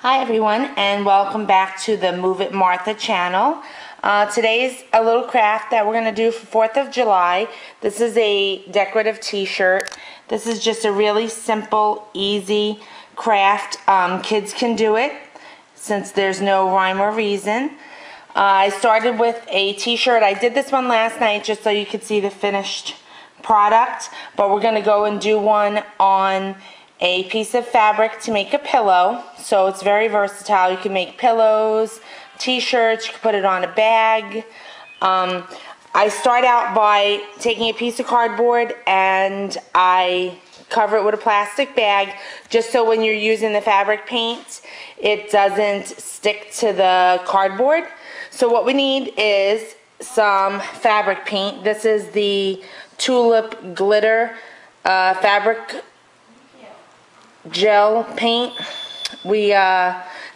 Hi everyone, and welcome back to the Move It Martha channel. Today's a little craft that we're going to do for 4th of July. This is a decorative t-shirt. This is just a really simple, easy craft. Kids can do it since there's no rhyme or reason. I started with a t-shirt. I did this one last night just so you could see the finished product, but we're going to go and do one on a piece of fabric to make a pillow. So it's very versatile. You can make pillows, t-shirts, you can put it on a bag. I start out by taking a piece of cardboard and I cover it with a plastic bag just so when you're using the fabric paint it doesn't stick to the cardboard. So what we need is some fabric paint. This is the Tulip Glitter fabric gel paint. We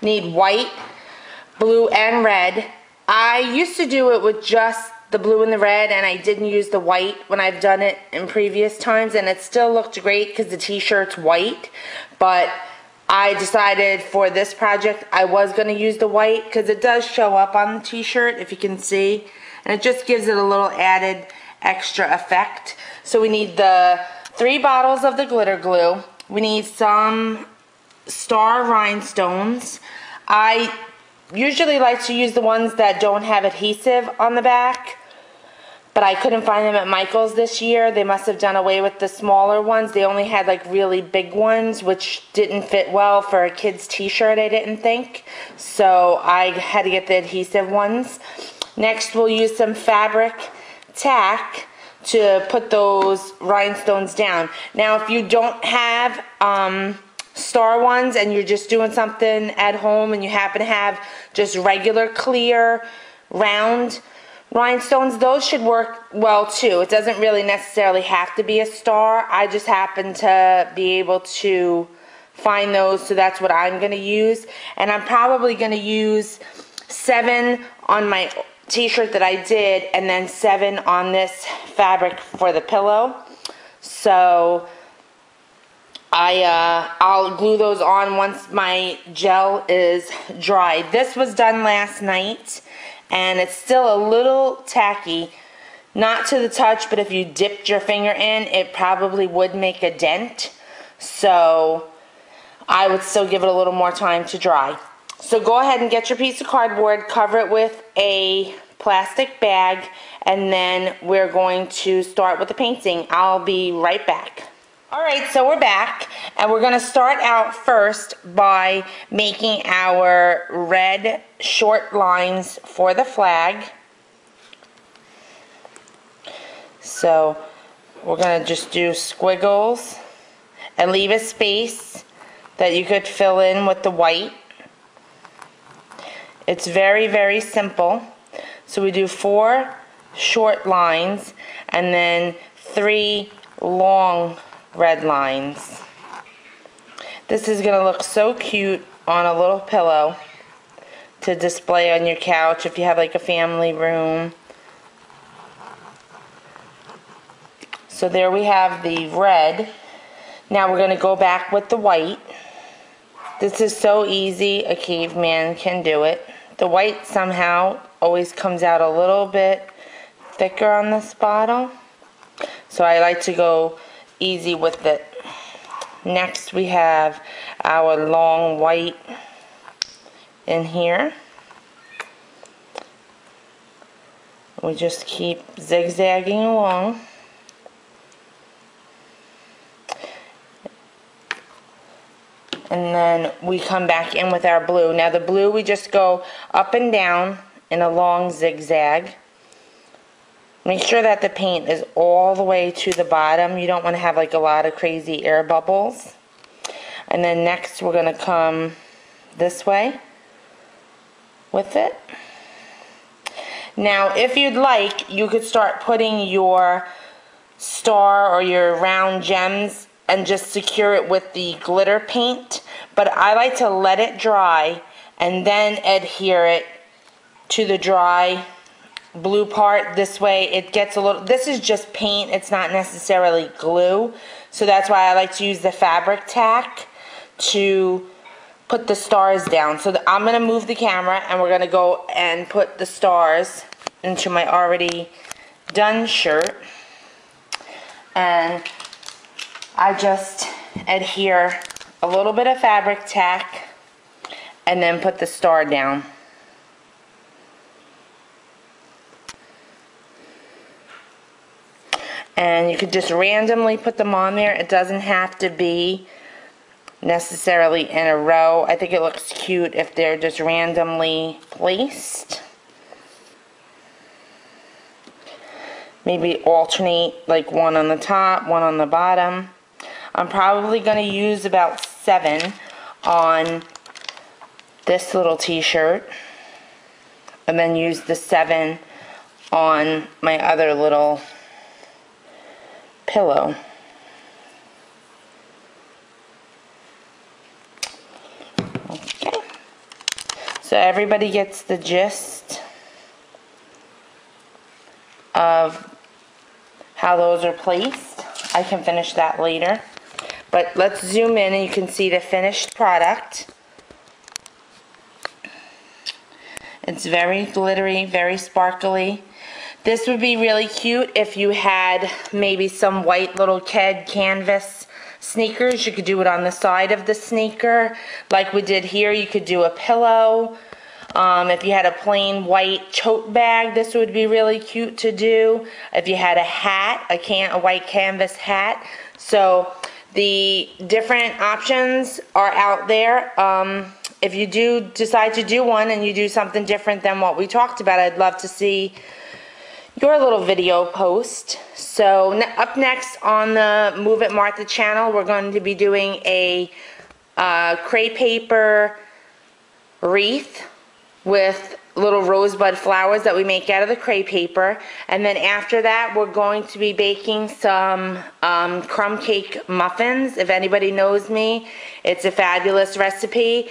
need white, blue, and red. I used to do it with just the blue and the red, and I didn't use the white when I've done it in previous times, and it still looked great because the t-shirt's white. But I decided for this project I was going to use the white because it does show up on the t-shirt, if you can see, and it just gives it a little added extra effect. So we need the 3 bottles of the glitter glue. We need some star rhinestones. I usually like to use the ones that don't have adhesive on the back, but I couldn't find them at Michael's this year. They must have done away with the smaller ones. They only had like really big ones, which didn't fit well for a kid's t-shirt, I didn't think. So I had to get the adhesive ones. Next, we'll use some fabric tack to put those rhinestones down. Now, if you don't have star ones and you're just doing something at home and you happen to have just regular clear round rhinestones, those should work well too. It doesn't really necessarily have to be a star. I just happen to be able to find those, so that's what I'm going to use. And I'm probably going to use 7 on my t-shirt that I did, and then 7 on this fabric for the pillow. So I'll glue those on once my gel is dry. This was done last night and it's still a little tacky, not to the touch, but if you dipped your finger in it probably would make a dent, so I would still give it a little more time to dry. So go ahead and get your piece of cardboard, cover it with a plastic bag, and then we're going to start with the painting. I'll be right back. Alright, so we're back, and we're going to start out first by making our red short lines for the flag. So we're going to just do squiggles and leave a space that you could fill in with the white. It's very, very simple. So we do 4 short lines and then 3 long red lines. This is going to look so cute on a little pillow to display on your couch if you have like a family room. So there we have the red. Now we're going to go back with the white. This is so easy, a caveman can do it. The white somehow always comes out a little bit thicker on this bottle, so I like to go easy with it. Next we have our long white in here. We just keep zigzagging along. And then we come back in with our blue. Now the blue, we just go up and down in a long zigzag. Make sure that the paint is all the way to the bottom. You don't want to have like a lot of crazy air bubbles. And then next we're going to come this way with it. Now if you'd like, you could start putting your star or your round gems and just secure it with the glitter paint, but I like to let it dry and then adhere it to the dry blue part. This way it gets a little, this is just paint, it's not necessarily glue, so that's why I like to use the fabric tack to put the stars down. So I'm going to move the camera and we're going to go and put the stars into my already done shirt. And I just adhere a little bit of fabric tack and then put the star down. And you could just randomly put them on there. It doesn't have to be necessarily in a row. I think it looks cute if they're just randomly placed. Maybe alternate, like one on the top, one on the bottom. I'm probably going to use about 7 on this little t-shirt, and then use the 7 on my other little pillow. Okay. So everybody gets the gist of how those are placed. I can finish that later. But let's zoom in and you can see the finished product. It's very glittery, very sparkly. This would be really cute if you had maybe some white little kid canvas sneakers. You could do it on the side of the sneaker. Like we did here, you could do a pillow. If you had a plain white tote bag, this would be really cute to do. If you had a hat, a white canvas hat. So the different options are out there. If you do decide to do one and you do something different than what we talked about, I'd love to see your little video post. So up next on the Move It Martha channel, we're going to be doing a crepe paper wreath with little rosebud flowers that we make out of the crepe paper. And then after that, we're going to be baking some crumb cake muffins. If anybody knows me, it's a fabulous recipe.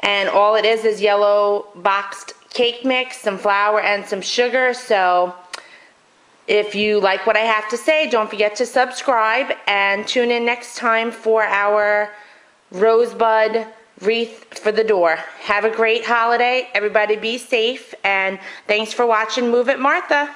And all it is yellow boxed cake mix, some flour, and some sugar. So if you like what I have to say, don't forget to subscribe and tune in next time for our rosebud wreath for the door. Have a great holiday. Everybody be safe, and thanks for watching Move It Martha.